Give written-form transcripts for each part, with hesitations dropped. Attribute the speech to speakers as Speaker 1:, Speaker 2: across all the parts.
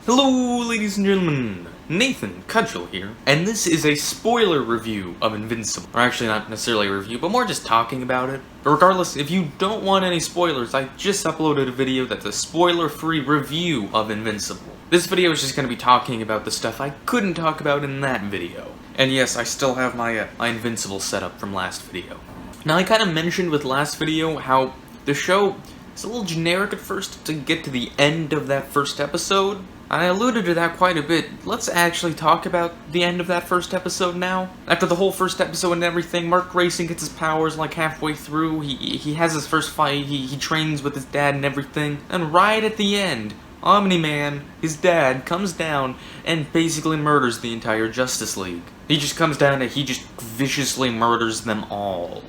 Speaker 1: Hello, ladies and gentlemen, Nathan Cudgel here, and this is a spoiler review of Invincible. Or actually, not necessarily a review, but more just talking about it. But regardless, if you don't want any spoilers, I just uploaded a video that's a spoiler-free review of Invincible. This video is just going to be talking about the stuff I couldn't talk about in that video. And yes, I still have my Invincible setup from last video. Now, I kind of mentioned with last video how the show is a little generic at first to get to the end of that first episode. And I alluded to that quite a bit. Let's actually talk about the end of that first episode now. After the whole first episode and everything, Mark Grayson gets his powers like halfway through. He has his first fight, he trains with his dad and everything. And right at the end, Omni-Man, his dad, comes down and basically murders the entire Justice League. He just comes down and he just viciously murders them all.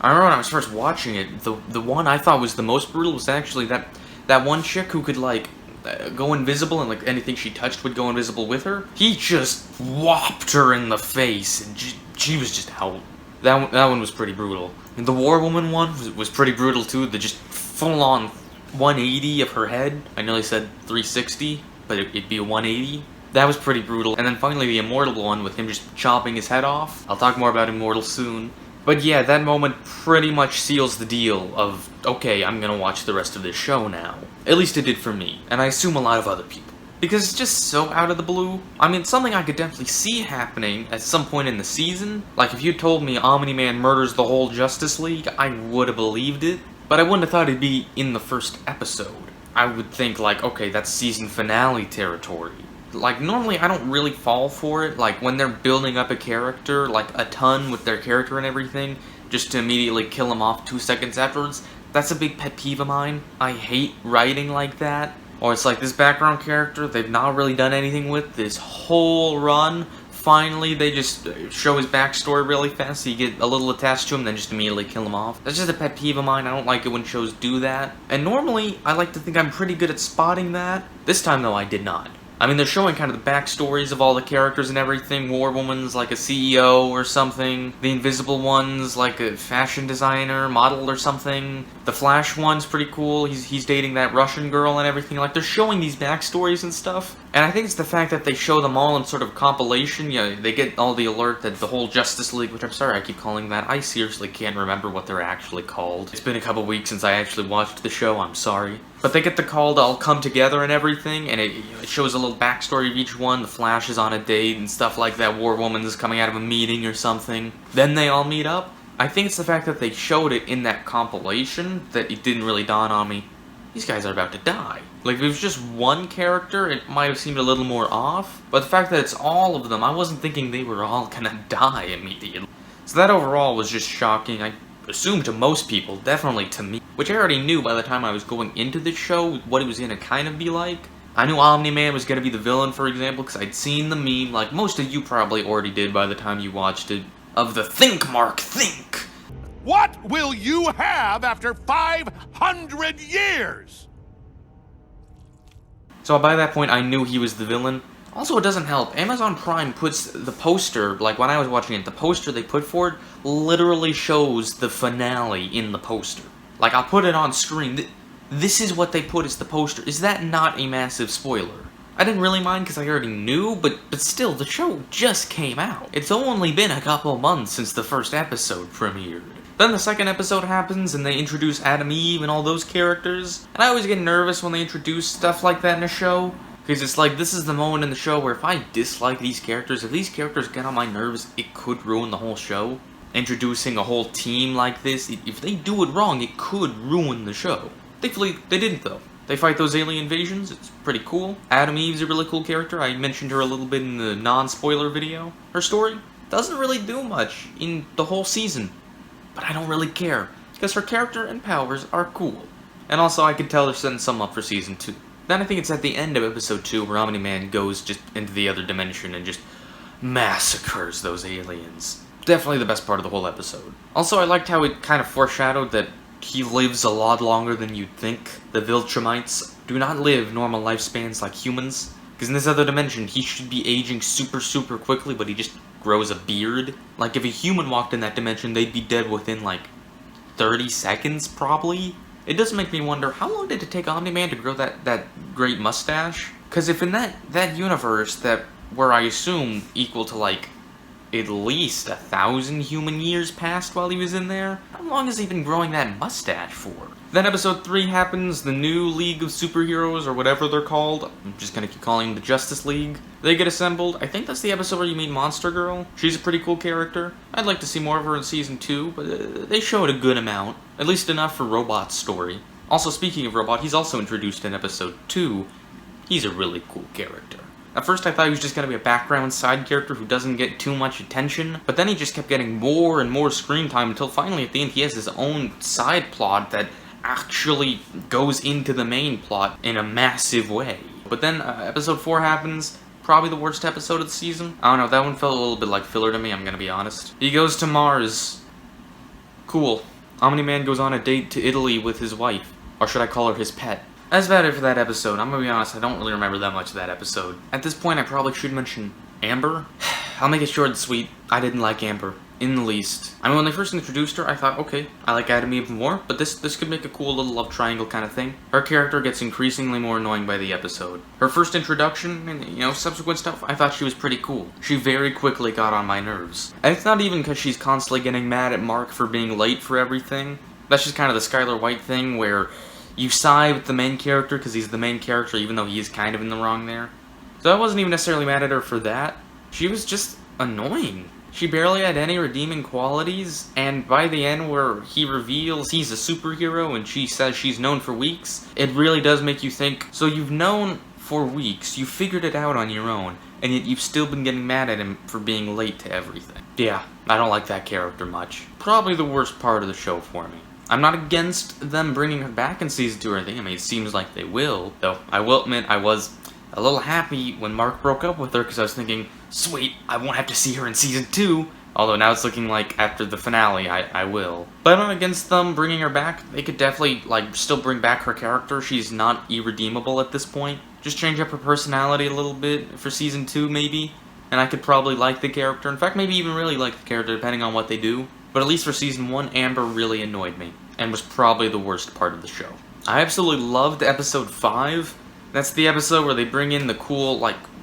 Speaker 1: I remember when I was first watching it, the one I thought was the most brutal was actually that one chick who could go invisible and like anything she touched would go invisible with her. He just whopped her in the face and she was just out. That one was pretty brutal. And the War Woman one was pretty brutal too. The just full on 180 of her head. I nearly said 360, but it'd be a 180. That was pretty brutal. And then finally the Immortal one with him just chopping his head off. I'll talk more about Immortal soon. But yeah, that moment pretty much seals the deal of, okay, I'm gonna watch the rest of this show now. At least it did for me, and I assume a lot of other people. Because it's just so out of the blue. I mean, something I could definitely see happening at some point in the season. Like, if you told me Omni-Man murders the whole Justice League, I would have believed it. But I wouldn't have thought it'd be in the first episode. I would think, like, okay, that's season finale territory. Like, normally I don't really fall for it, like, when they're building up a character, like, a ton with their character and everything, just to immediately kill them off 2 seconds afterwards. That's a big pet peeve of mine. I hate writing like that. Or it's like, this background character they've not really done anything with this whole run. Finally, they just show his backstory really fast, so you get a little attached to him, then just immediately kill him off. That's just a pet peeve of mine. I don't like it when shows do that. And normally, I like to think I'm pretty good at spotting that. This time, though, I did not. I mean, they're showing kind of the backstories of all the characters and everything. War Woman's like a CEO or something. The Invisible one's like a fashion designer, model or something. The Flash one's pretty cool. He's dating that Russian girl and everything. Like, they're showing these backstories and stuff. And I think it's the fact that they show them all in sort of compilation. Yeah, they get all the alert that the whole Justice League, which I'm sorry I keep calling that. I seriously can't remember what they're actually called. It's been a couple weeks since I actually watched the show. I'm sorry. But they get the call to all come together and everything, and it shows a little backstory of each one. The Flash is on a date and stuff like that. War Woman's coming out of a meeting or something. Then they all meet up. I think it's the fact that they showed it in that compilation that it didn't really dawn on me. These guys are about to die. Like, if it was just one character, it might have seemed a little more off. But the fact that it's all of them, I wasn't thinking they were all gonna die immediately. So that overall was just shocking. I assume to most people, definitely to me, which I already knew by the time I was going into this show what it was gonna kind of be like. I knew Omni-Man was gonna be the villain, for example, because I'd seen the meme, like most of you probably already did by the time you watched it, of the think, Mark, think!
Speaker 2: What will you have after 500 years?
Speaker 1: So by that point, I knew he was the villain. Also, it doesn't help. Amazon Prime puts the poster, like when I was watching it, the poster they put for it literally shows the finale in the poster. Like, I'll put it on screen. This is what they put as the poster. Is that not a massive spoiler? I didn't really mind because I already knew, but still, the show just came out. It's only been a couple months since the first episode premiered. Then the second episode happens, and they introduce Adam Eve and all those characters. And I always get nervous when they introduce stuff like that in a show. Because it's like, this is the moment in the show where if I dislike these characters, if these characters get on my nerves, it could ruin the whole show. Introducing a whole team like this, if they do it wrong, it could ruin the show. Thankfully, they didn't though. They fight those alien invasions, it's pretty cool. Adam Eve's a really cool character, I mentioned her a little bit in the non-spoiler video. Her story doesn't really do much in the whole season. But I don't really care, because her character and powers are cool. And also, I can tell they're setting some up for Season 2. Then I think it's at the end of Episode 2 where Omni-Man goes just into the other dimension and just massacres those aliens. Definitely the best part of the whole episode. Also, I liked how it kind of foreshadowed that he lives a lot longer than you'd think. The Viltrumites do not live normal lifespans like humans. Because in this other dimension, he should be aging super quickly, but he just grows a beard. Like, if a human walked in that dimension, they'd be dead within, like, 30 seconds, probably. It does make me wonder, how long did it take Omni-Man to grow that great mustache? Because if in that universe that where I assume equal to like at least 1,000 human years passed while he was in there, how long has he been growing that mustache for? Then episode 3 happens, the new League of Superheroes, or whatever they're called. I'm just gonna keep calling them the Justice League. They get assembled. I think that's the episode where you meet Monster Girl. She's a pretty cool character. I'd like to see more of her in Season 2, but they showed a good amount. At least enough for Robot's story. Also, speaking of Robot, he's also introduced in episode 2. He's a really cool character. At first I thought he was just going to be a background side character who doesn't get too much attention, but then he just kept getting more and more screen time until finally at the end he has his own side plot that actually goes into the main plot in a massive way. But then episode 4 happens, probably the worst episode of the season. I don't know, that one felt a little bit like filler to me, I'm going to be honest. He goes to Mars. Cool. Omni-Man goes on a date to Italy with his wife, or should I call her his pet? That's about it for that episode. I'm gonna be honest, I don't really remember that much of that episode. At this point, I probably should mention Amber. I'll make it short and sweet. I didn't like Amber in the least. I mean, when they first introduced her, I thought, okay, I like Adam even more, but this could make a cool little love triangle kind of thing. Her character gets increasingly more annoying by the episode. Her first introduction and, subsequent stuff, I thought she was pretty cool. She very quickly got on my nerves. And it's not even because she's constantly getting mad at Mark for being late for everything. That's just kind of the Skylar White thing where you side with the main character because he's the main character even though he is kind of in the wrong there. So I wasn't even necessarily mad at her for that. She was just annoying. She barely had any redeeming qualities, and by the end where he reveals he's a superhero and she says she's known for weeks, it really does make you think, so you've known for weeks, you figured it out on your own, and yet you've still been getting mad at him for being late to everything. Yeah, I don't like that character much. Probably the worst part of the show for me. I'm not against them bringing her back in Season 2 or anything. I mean, it seems like they will. Though, I will admit, I was a little happy when Mark broke up with her because I was thinking, sweet, I won't have to see her in Season 2. Although now it's looking like after the finale, I will. But I'm not against them bringing her back. They could definitely, still bring back her character. She's not irredeemable at this point. Just change up her personality a little bit for Season 2, maybe. And I could probably like the character. In fact, maybe even really like the character, depending on what they do. But at least for Season 1, Amber really annoyed me, and was probably the worst part of the show. I absolutely loved Episode 5. That's the episode where they bring in the cool,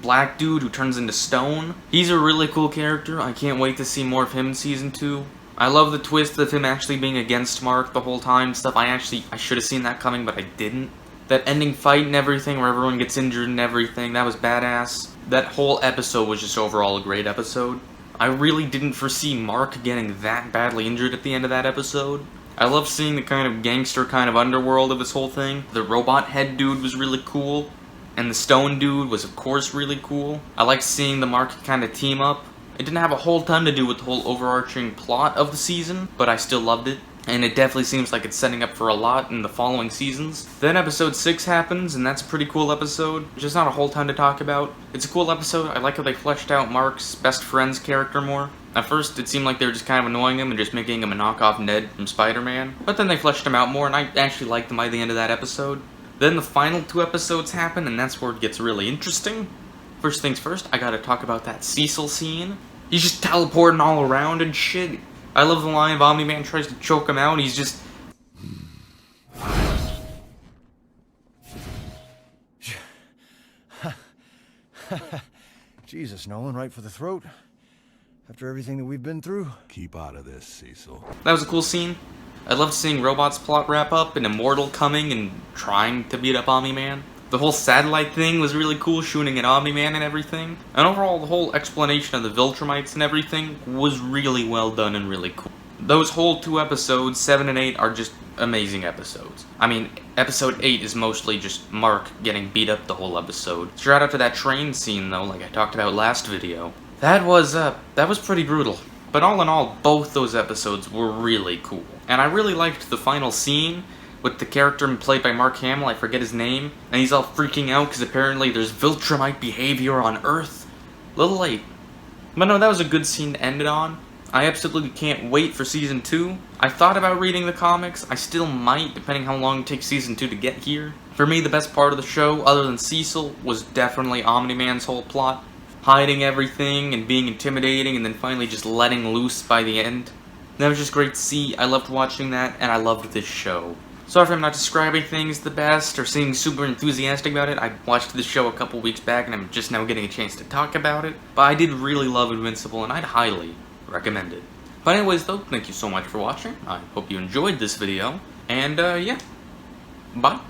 Speaker 1: black dude who turns into stone. He's a really cool character. I can't wait to see more of him in Season 2. I love the twist of him actually being against Mark the whole time stuff. I should have seen that coming, but I didn't. That ending fight and everything where everyone gets injured and everything, that was badass. That whole episode was just overall a great episode. I really didn't foresee Mark getting that badly injured at the end of that episode. I love seeing the kind of gangster kind of underworld of this whole thing. The robot head dude was really cool, and the stone dude was of course really cool. I liked seeing the Mark kind of team up. It didn't have a whole ton to do with the whole overarching plot of the season, but I still loved it. And it definitely seems like it's setting up for a lot in the following seasons. Then episode 6 happens, and that's a pretty cool episode. Just not a whole ton to talk about. It's a cool episode. I like how they fleshed out Mark's best friend's character more. At first, it seemed like they were just kind of annoying him and just making him a knockoff Ned from Spider-Man. But then they fleshed him out more, and I actually liked him by the end of that episode. Then the final 2 episodes happen, and that's where it gets really interesting. First things first, I gotta talk about that Cecil scene. He's just teleporting all around and shit. I love the line of Omni-Man tries to choke him out, and he's just...
Speaker 3: Jesus, Nolan, right for the throat. After everything that we've been through.
Speaker 2: Keep out of this, Cecil.
Speaker 1: That was a cool scene. I loved seeing Robot's plot wrap up, and Immortal coming and trying to beat up Omni-Man. The whole satellite thing was really cool, shooting at Omni-Man and everything. And overall, the whole explanation of the Viltrumites and everything was really well done and really cool. Those whole 2 episodes, 7 and 8, are just amazing episodes. I mean, episode 8 is mostly just Mark getting beat up the whole episode. Shout out to that train scene, though, like I talked about last video. That was pretty brutal. But all in all, both those episodes were really cool. And I really liked the final scene with the character played by Mark Hamill, I forget his name, and he's all freaking out because apparently there's Viltrumite behavior on Earth. A little late. But no, that was a good scene to end it on. I absolutely can't wait for Season 2. I thought about reading the comics. I still might, depending how long it takes Season 2 to get here. For me, the best part of the show, other than Cecil, was definitely Omni-Man's whole plot. Hiding everything and being intimidating and then finally just letting loose by the end. That was just great to see. I loved watching that, and I loved this show. Sorry if I'm not describing things the best or seeming super enthusiastic about it. I watched this show a couple weeks back and I'm just now getting a chance to talk about it. But I did really love Invincible and I'd highly recommend it. But anyways though, thank you so much for watching. I hope you enjoyed this video. And yeah, bye.